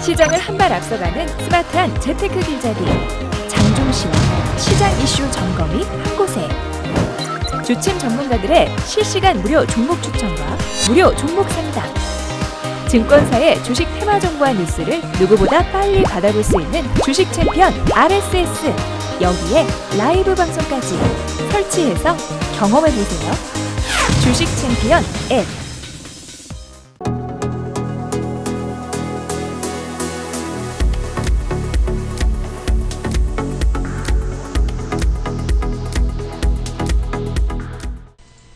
시장을 한 발 앞서가는 스마트한 재테크 길잡이 장종시와 시장 이슈 점검이 한 곳에 주침 전문가들의 실시간 무료 종목 추천과 무료 종목 상담 증권사의 주식 테마 정보와 뉴스를 누구보다 빨리 받아볼 수 있는 주식 챔피언 RSS 여기에 라이브 방송까지 설치해서 경험해보세요. 주식 챔피언 앱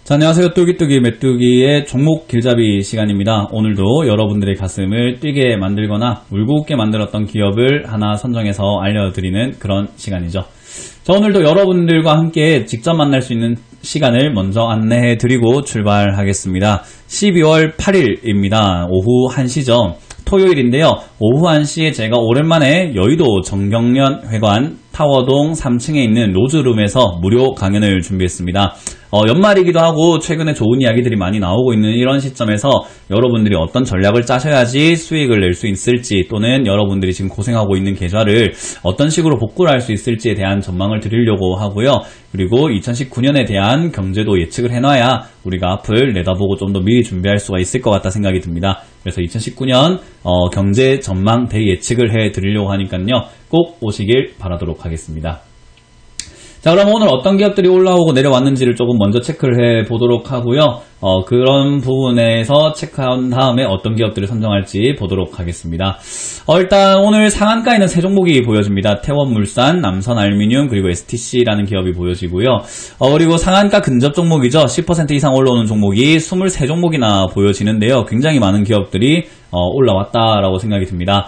자, 안녕하세요. 뚜기뚜기 메뚜기의 종목 길잡이 시간입니다. 오늘도 여러분들의 가슴을 뛰게 만들거나 울고 웃게 만들었던 기업을 하나 선정해서 알려드리는 그런 시간이죠. 자, 오늘도 여러분들과 함께 직접 만날 수 있는 시간을 먼저 안내해드리고 출발하겠습니다. 12월 8일입니다. 오후 1시죠. 토요일인데요. 오후 1시에 제가 오랜만에 여의도 정경련 회관 타워동 3층에 있는 로즈룸에서 무료 강연을 준비했습니다. 연말이기도 하고 최근에 좋은 이야기들이 많이 나오고 있는 이런 시점에서 여러분들이 어떤 전략을 짜셔야지 수익을 낼 수 있을지 또는 여러분들이 지금 고생하고 있는 계좌를 어떤 식으로 복구를 할 수 있을지에 대한 전망을 드리려고 하고요. 그리고 2019년에 대한 경제도 예측을 해놔야 우리가 앞을 내다보고 좀 더 미리 준비할 수가 있을 것 같다 생각이 듭니다. 그래서 2019년 경제 전망 대예측을 해드리려고 하니까요. 꼭 오시길 바라도록 하겠습니다. 자, 그럼 오늘 어떤 기업들이 올라오고 내려왔는지를 조금 먼저 체크를 해보도록 하고요. 그런 부분에서 체크한 다음에 어떤 기업들을 선정할지 보도록 하겠습니다. 일단 오늘 상한가에는 세 종목이 보여집니다. 태원물산, 남선알미늄, 그리고 STC라는 기업이 보여지고요. 그리고 상한가 근접 종목이죠. 10% 이상 올라오는 종목이 23종목이나 보여지는데요. 굉장히 많은 기업들이 올라왔다라고 생각이 듭니다.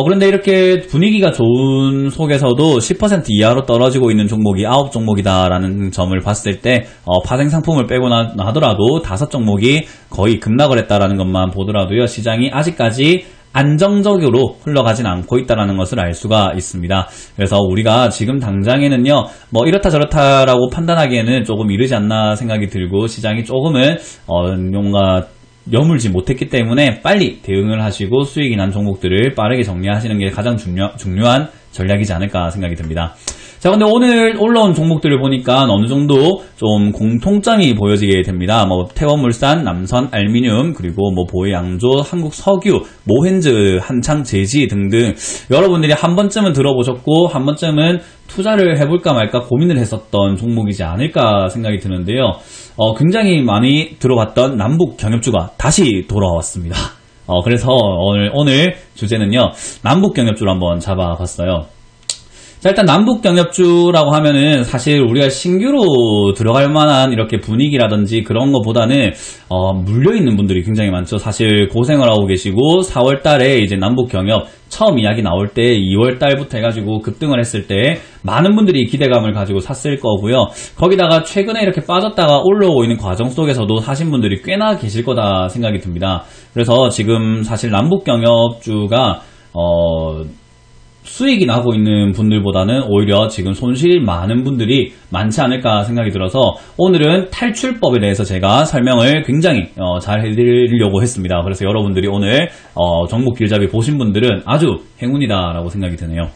그런데 이렇게 분위기가 좋은 속에서도 10% 이하로 떨어지고 있는 종목이 9종목이다라는 점을 봤을 때 파생 상품을 빼고 나더라도 5종목이 거의 급락을 했다라는 것만 보더라도요. 시장이 아직까지 안정적으로 흘러가진 않고 있다는 것을 알 수가 있습니다. 그래서 우리가 지금 당장에는요, 뭐 이렇다 저렇다라고 판단하기에는 조금 이르지 않나 생각이 들고 시장이 조금은 뭔가 여물지 못했기 때문에 빨리 대응을 하시고 수익이 난 종목들을 빠르게 정리하시는 게 가장 중요한 전략이지 않을까 생각이 듭니다. 자, 근데 오늘 올라온 종목들을 보니까 어느 정도 좀 공통점이 보여지게 됩니다. 뭐 태원물산, 남선알미늄, 그리고 뭐 보혜양조, 한국석유, 모헨즈, 한창제지 등등 여러분들이 한 번쯤은 들어보셨고 한 번쯤은 투자를 해볼까 말까 고민을 했었던 종목이지 않을까 생각이 드는데요. 굉장히 많이 들어봤던 남북 경협주가 다시 돌아왔습니다. 그래서 오늘 주제는요, 남북 경협주를 한번 잡아봤어요. 자, 일단 남북경협주라고 하면은 사실 우리가 신규로 들어갈 만한 이렇게 분위기라든지 그런 것보다는 물려있는 분들이 굉장히 많죠. 사실 고생을 하고 계시고 4월 달에 이제 남북경협 처음 이야기 나올 때 2월 달부터 해가지고 급등을 했을 때 많은 분들이 기대감을 가지고 샀을 거고요. 거기다가 최근에 이렇게 빠졌다가 올라오고 있는 과정 속에서도 사신 분들이 꽤나 계실 거다 생각이 듭니다. 그래서 지금 사실 남북경협주가 수익이 나고 있는 분들보다는 오히려 지금 손실이 많은 분들이 많지 않을까 생각이 들어서 오늘은 탈출법에 대해서 제가 설명을 굉장히 잘 해드리려고 했습니다. 그래서 여러분들이 오늘 종목 길잡이 보신 분들은 아주 행운이다 라고 생각이 드네요.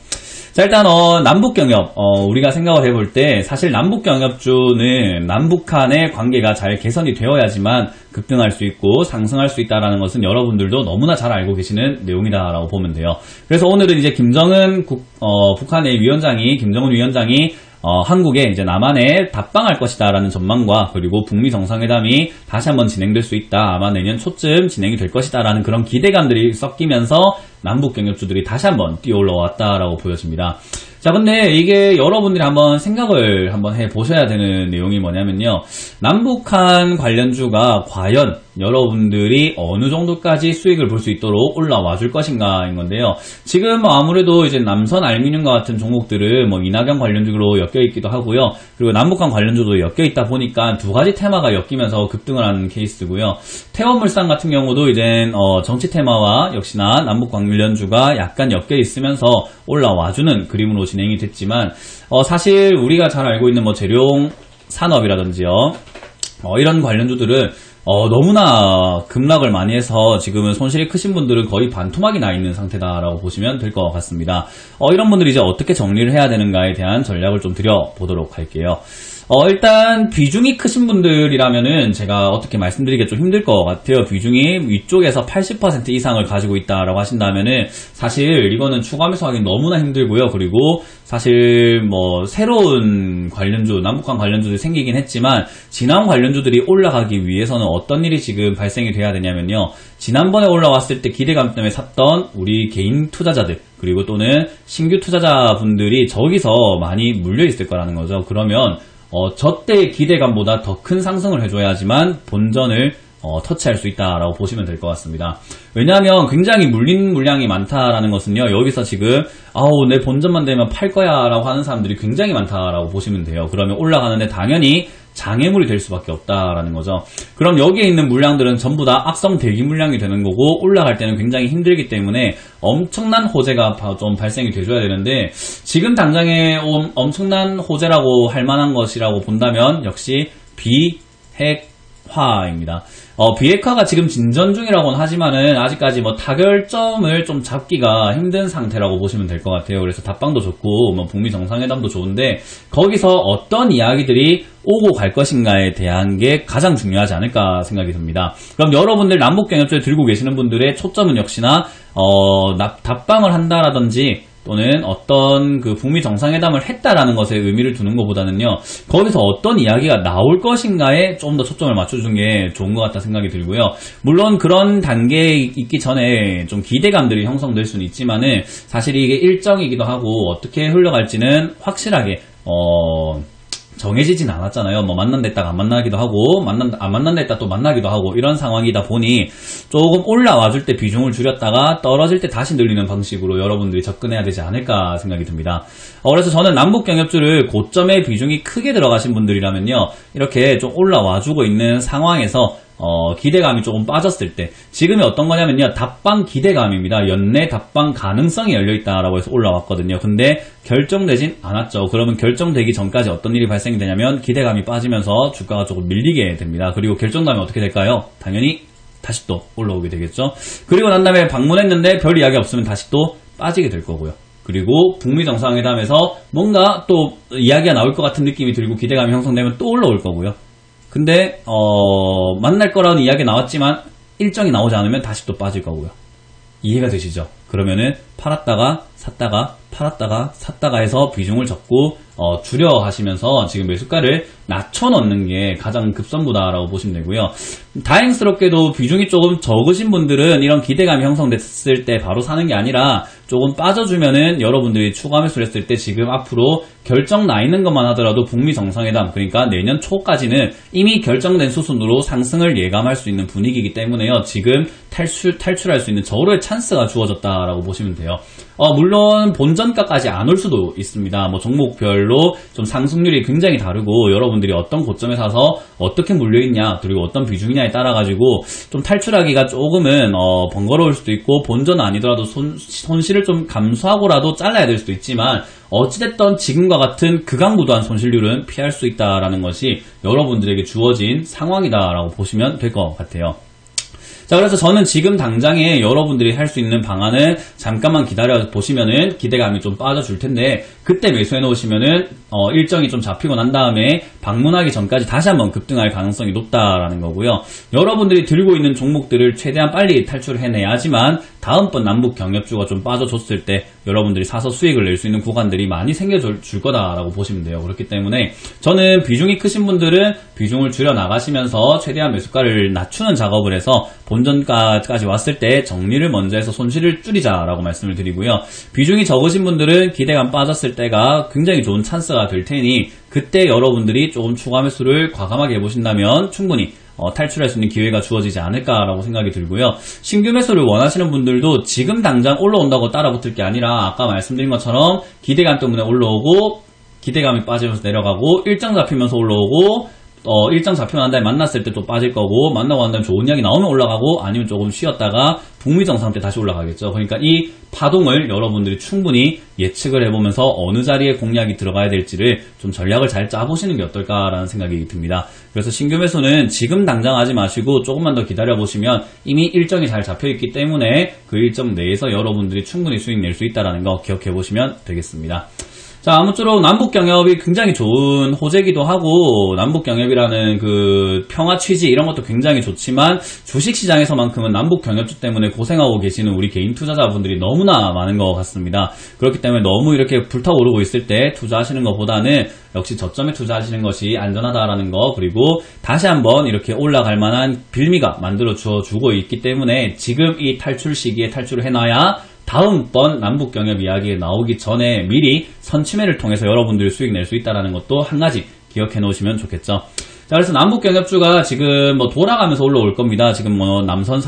자, 일단 남북경협 우리가 생각을 해볼 때 사실 남북경협주는 남북한의 관계가 잘 개선이 되어야지만 급등할 수 있고 상승할 수 있다는 것은 여러분들도 너무나 잘 알고 계시는 내용이다라고 보면 돼요. 그래서 오늘은 이제 북한의 김정은 위원장이 한국에 이제 남한에 답방할 것이다라는 전망과 그리고 북미 정상회담이 다시 한번 진행될 수 있다. 아마 내년 초쯤 진행이 될 것이다라는 그런 기대감들이 섞이면서 남북 경협주들이 다시 한번 뛰어 올라왔다라고 보여집니다. 자, 근데 이게 여러분들이 한번 생각을 한번 해보셔야 되는 내용이 뭐냐면요. 남북한 관련주가 과연 여러분들이 어느 정도까지 수익을 볼 수 있도록 올라와 줄 것인가인 건데요. 지금 아무래도 이제 남선 알미늄과 같은 종목들은 뭐 이낙연 관련주로 엮여 있기도 하고요. 그리고 남북한 관련주도 엮여 있다 보니까 두 가지 테마가 엮이면서 급등을 하는 케이스고요. 태원물산 같은 경우도 이제 정치 테마와 역시나 남북 관련주가 약간 엮여 있으면서 올라와주는 그림으로 진행이 됐지만 사실 우리가 잘 알고 있는 뭐 재룡 산업이라든지요. 이런 관련주들은 너무나 급락을 많이 해서 지금은 손실이 크신 분들은 거의 반토막이 나 있는 상태다라고 보시면 될 것 같습니다. 이런 분들이 이제 어떻게 정리를 해야 되는가에 대한 전략을 좀 드려보도록 할게요. 일단 비중이 크신 분들이라면은 제가 어떻게 말씀드리기가 좀 힘들 것 같아요. 비중이 위쪽에서 80% 이상을 가지고 있다라고 하신다면은 사실 이거는 추가 매수하기 너무나 힘들고요. 그리고 사실 뭐 새로운 관련주, 남북한 관련주들이 생기긴 했지만 지난 관련주들이 올라가기 위해서는 어떤 일이 지금 발생이 돼야 되냐면요. 지난번에 올라왔을 때 기대감 때문에 샀던 우리 개인 투자자들 그리고 또는 신규 투자자분들이 저기서 많이 물려 있을 거라는 거죠. 그러면 저때의 기대감보다 더 큰 상승을 해줘야지만 본전을 터치할 수 있다라고 보시면 될 것 같습니다. 왜냐하면 굉장히 물린 물량이 많다라는 것은요. 여기서 지금 내 본전만 되면 팔 거야 라고 하는 사람들이 굉장히 많다라고 보시면 돼요. 그러면 올라가는데 당연히 장애물이 될 수밖에 없다라는 거죠. 그럼 여기에 있는 물량들은 전부 다 악성 대기 물량이 되는 거고 올라갈 때는 굉장히 힘들기 때문에 엄청난 호재가 좀 발생이 돼줘야 되는데 지금 당장에 엄청난 호재라고 할 만한 것이라고 본다면 역시 비핵화입니다. 비핵화가 지금 진전 중이라고는 하지만은 아직까지 뭐 타결점을 좀 잡기가 힘든 상태라고 보시면 될 것 같아요. 그래서 답방도 좋고 뭐 북미 정상회담도 좋은데 거기서 어떤 이야기들이 오고 갈 것인가에 대한 게 가장 중요하지 않을까 생각이 듭니다. 그럼 여러분들 남북경협조에 들고 계시는 분들의 초점은 역시나 답방을 한다라든지 또는 어떤 그 북미 정상회담을 했다라는 것에 의미를 두는 것보다는요. 거기서 어떤 이야기가 나올 것인가에 좀 더 초점을 맞춰주는 게 좋은 것 같다 생각이 들고요. 물론 그런 단계에 있기 전에 좀 기대감들이 형성될 수는 있지만은 사실 이게 일정이기도 하고 어떻게 흘러갈지는 확실하게 정해지진 않았잖아요. 뭐 만난다 했다가 안 만나기도 하고 안 만난다 했다 또 만나기도 하고 이런 상황이다 보니 조금 올라와 줄 때 비중을 줄였다가 떨어질 때 다시 늘리는 방식으로 여러분들이 접근해야 되지 않을까 생각이 듭니다. 그래서 저는 남북경협주를 고점에 비중이 크게 들어가신 분들이라면요. 이렇게 좀 올라와 주고 있는 상황에서 기대감이 조금 빠졌을 때 지금이 어떤 거냐면요. 답방 기대감입니다. 연내 답방 가능성이 열려있다라고 해서 올라왔거든요. 근데 결정되진 않았죠. 그러면 결정되기 전까지 어떤 일이 발생이 되냐면 기대감이 빠지면서 주가가 조금 밀리게 됩니다. 그리고 결정되면 어떻게 될까요? 당연히 다시 또 올라오게 되겠죠. 그리고 난 다음에 방문했는데 별 이야기 없으면 다시 또 빠지게 될 거고요. 그리고 북미 정상회담에서 뭔가 또 이야기가 나올 것 같은 느낌이 들고 기대감이 형성되면 또 올라올 거고요. 근데 만날 거라는 이야기 나왔지만 일정이 나오지 않으면 다시 또 빠질 거고요. 이해가 되시죠? 그러면은 팔았다가 샀다가 팔았다가 샀다가 해서 비중을 적고 줄여 하시면서 지금 매수가를 낮춰 넣는 게 가장 급선무다라고 보시면 되고요. 다행스럽게도 비중이 조금 적으신 분들은 이런 기대감이 형성됐을 때 바로 사는 게 아니라 조금 빠져주면은 여러분들이 추가 매수를 했을 때 지금 앞으로 결정 나 있는 것만 하더라도 북미 정상회담 그러니까 내년 초까지는 이미 결정된 수순으로 상승을 예감할 수 있는 분위기이기 때문에요. 지금 탈출할 수 있는 절호의 찬스가 주어졌다라고 보시면 돼요. 물론 본전가까지 안 올 수도 있습니다. 뭐 종목별로 좀 상승률이 굉장히 다르고 여러분들이 어떤 고점에 사서 어떻게 물려있냐 그리고 어떤 비중이냐에 따라 가지고 좀 탈출하기가 조금은 번거로울 수도 있고 본전 아니더라도 손실을 좀 감수하고라도 잘라야 될 수도 있지만 어찌됐든 지금과 같은 극악무도한 손실률은 피할 수 있다라는 것이 여러분들에게 주어진 상황이다라고 보시면 될 것 같아요. 자, 그래서 저는 지금 당장에 여러분들이 할 수 있는 방안은 잠깐만 기다려 보시면은 기대감이 좀 빠져줄 텐데 그때 매수해 놓으시면은 일정이 좀 잡히고 난 다음에 방문하기 전까지 다시 한번 급등할 가능성이 높다라는 거고요. 여러분들이 들고 있는 종목들을 최대한 빨리 탈출해내야지만 다음번 남북 경협주가 좀 빠져줬을 때 여러분들이 사서 수익을 낼 수 있는 구간들이 많이 생겨줄 거다라고 보시면 돼요. 그렇기 때문에 저는 비중이 크신 분들은 비중을 줄여 나가시면서 최대한 매수가를 낮추는 작업을 해서 본전가까지 왔을 때 정리를 먼저 해서 손실을 줄이자라고 말씀을 드리고요. 비중이 적으신 분들은 기대감 빠졌을 때가 굉장히 좋은 찬스가 될 테니 그때 여러분들이 조금 추가 매수를 과감하게 해보신다면 충분히 탈출할 수 있는 기회가 주어지지 않을까라고 생각이 들고요. 신규 매수를 원하시는 분들도 지금 당장 올라온다고 따라붙을 게 아니라 아까 말씀드린 것처럼 기대감 때문에 올라오고 기대감이 빠지면서 내려가고 일정 잡히면서 올라오고 일정 잡히고 난 다음에 만났을 때 또 빠질 거고, 만나고 난 다음에 좋은 이야기 나오면 올라가고, 아니면 조금 쉬었다가 북미 정상 때 다시 올라가겠죠. 그러니까 이 파동을 여러분들이 충분히 예측을 해보면서 어느 자리에 공략이 들어가야 될지를 좀 전략을 잘 짜보시는 게 어떨까라는 생각이 듭니다. 그래서 신규 매수는 지금 당장 하지 마시고 조금만 더 기다려보시면 이미 일정이 잘 잡혀있기 때문에 그 일정 내에서 여러분들이 충분히 수익 낼 수 있다는 거 기억해보시면 되겠습니다. 자, 아무쪼록 남북경협이 굉장히 좋은 호재기도 하고, 남북경협이라는 그 평화 취지 이런 것도 굉장히 좋지만, 주식시장에서만큼은 남북경협주 때문에 고생하고 계시는 우리 개인 투자자분들이 너무나 많은 것 같습니다. 그렇기 때문에 너무 이렇게 불타오르고 있을 때 투자하시는 것보다는 역시 저점에 투자하시는 것이 안전하다라는 거, 그리고 다시 한번 이렇게 올라갈 만한 빌미가 만들어 주고 있기 때문에 지금 이 탈출 시기에 탈출을 해놔야 다음번 남북경협 이야기에 나오기 전에 미리 선취매를 통해서 여러분들이 수익 낼 수 있다는 것도 한 가지 기억해 놓으시면 좋겠죠. 자, 그래서 남북경협주가 지금 뭐 돌아가면서 올라올 겁니다. 지금 뭐 남선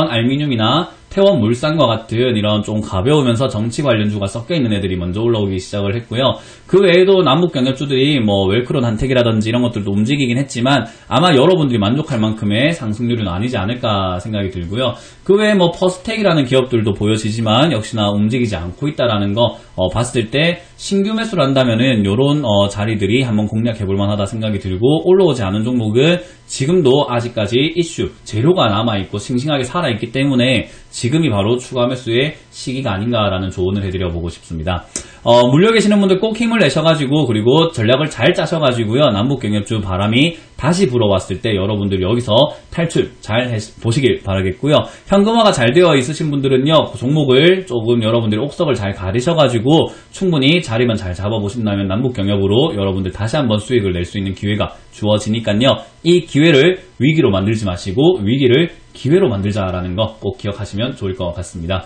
알미늄이나 태원 물산과 같은 이런 좀 가벼우면서 정치 관련주가 섞여 있는 애들이 먼저 올라오기 시작을 했고요. 그 외에도 남북경협주들이 뭐 웰크론 한택이라든지 이런 것들도 움직이긴 했지만 아마 여러분들이 만족할 만큼의 상승률은 아니지 않을까 생각이 들고요. 그 외에 뭐 퍼스텍이라는 기업들도 보여지지만 역시나 움직이지 않고 있다라는 거 봤을 때 신규 매수를 한다면은 요런 자리들이 한번 공략해 볼 만하다 생각이 들고, 올라오지 않은 종목은 지금도 아직까지 이슈 재료가 남아있고 싱싱하게 살아있기 때문에 지금이 바로 추가 매수의 시기가 아닌가라는 조언을 해드려보고 싶습니다. 물려 계시는 분들 꼭 힘을 내셔가지고, 그리고 전략을 잘 짜셔가지고요, 남북경협주 바람이 다시 불어왔을 때 여러분들 여기서 탈출 잘 보시길 바라겠고요. 현금화가 잘 되어 있으신 분들은요, 그 종목을 조금 여러분들이 옥석을 잘 가리셔가지고 충분히 자리만 잘 잡아보신다면 남북경협으로 여러분들 다시 한번 수익을 낼 수 있는 기회가 주어지니까요, 이 기회를 위기로 만들지 마시고 위기를 기회로 만들자라는 거 꼭 기억하시면 좋을 것 같습니다.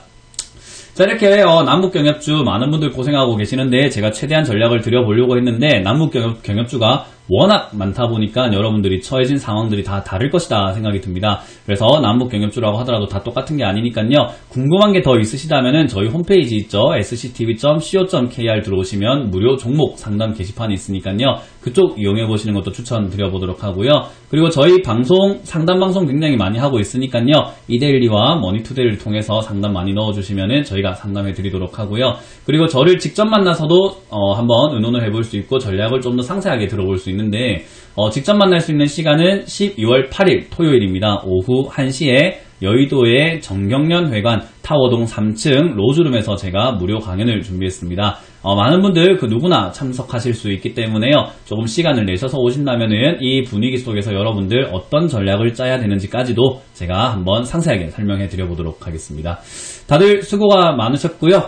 자, 이렇게 남북경협주 많은 분들 고생하고 계시는데 제가 최대한 전략을 드려보려고 했는데, 남북경협주가 워낙 많다 보니까 여러분들이 처해진 상황들이 다 다를 것이다 생각이 듭니다. 그래서 남북경협주라고 하더라도 다 똑같은 게 아니니까요, 궁금한 게 더 있으시다면은 저희 홈페이지 있죠, sctv.co.kr 들어오시면 무료 종목 상담 게시판이 있으니까요, 그쪽 이용해 보시는 것도 추천드려보도록 하고요. 그리고 저희 방송 상담 방송 굉장히 많이 하고 있으니까요, 이데일리와 머니투데이를 통해서 상담 많이 넣어주시면은 저희가 상담해 드리도록 하고요. 그리고 저를 직접 만나서도 한번 의논을 해볼 수 있고 전략을 좀 더 상세하게 들어볼 수 있는데, 직접 만날 수 있는 시간은 12월 8일 토요일입니다. 오후 1시에 여의도의 정경련 회관 타워동 3층 로즈룸에서 제가 무료 강연을 준비했습니다. 많은 분들 그 누구나 참석하실 수 있기 때문에요, 조금 시간을 내셔서 오신다면은 이 분위기 속에서 여러분들 어떤 전략을 짜야 되는지까지도 제가 한번 상세하게 설명해 드려보도록 하겠습니다. 다들 수고가 많으셨고요.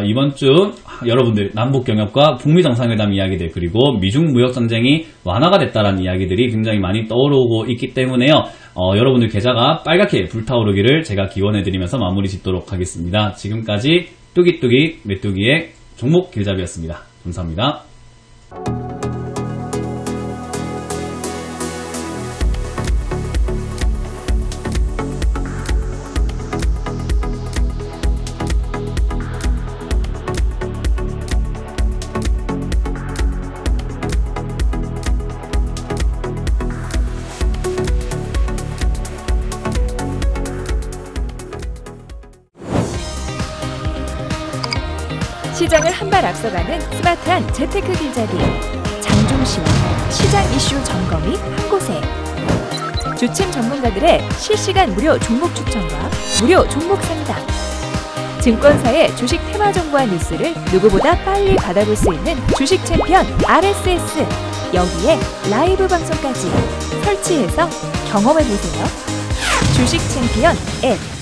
이번 주 여러분들 남북경협과 북미 정상회담 이야기들, 그리고 미중 무역전쟁이 완화가 됐다라는 이야기들이 굉장히 많이 떠오르고 있기 때문에요, 여러분들 계좌가 빨갛게 불타오르기를 제가 기원해드리면서 마무리 짓도록 하겠습니다. 지금까지 뚜기뚜기 메뚜기의 종목 길잡이였습니다. 감사합니다. 시장을 한 발 앞서가는 스마트한 재테크 길잡이 장종시와 시장 이슈 점검이 한 곳에, 주침 전문가들의 실시간 무료 종목 추천과 무료 종목 상담, 증권사의 주식 테마 정보와 뉴스를 누구보다 빨리 받아볼 수 있는 주식 챔피언 RSS, 여기에 라이브 방송까지 설치해서 경험해보세요. 주식 챔피언 앱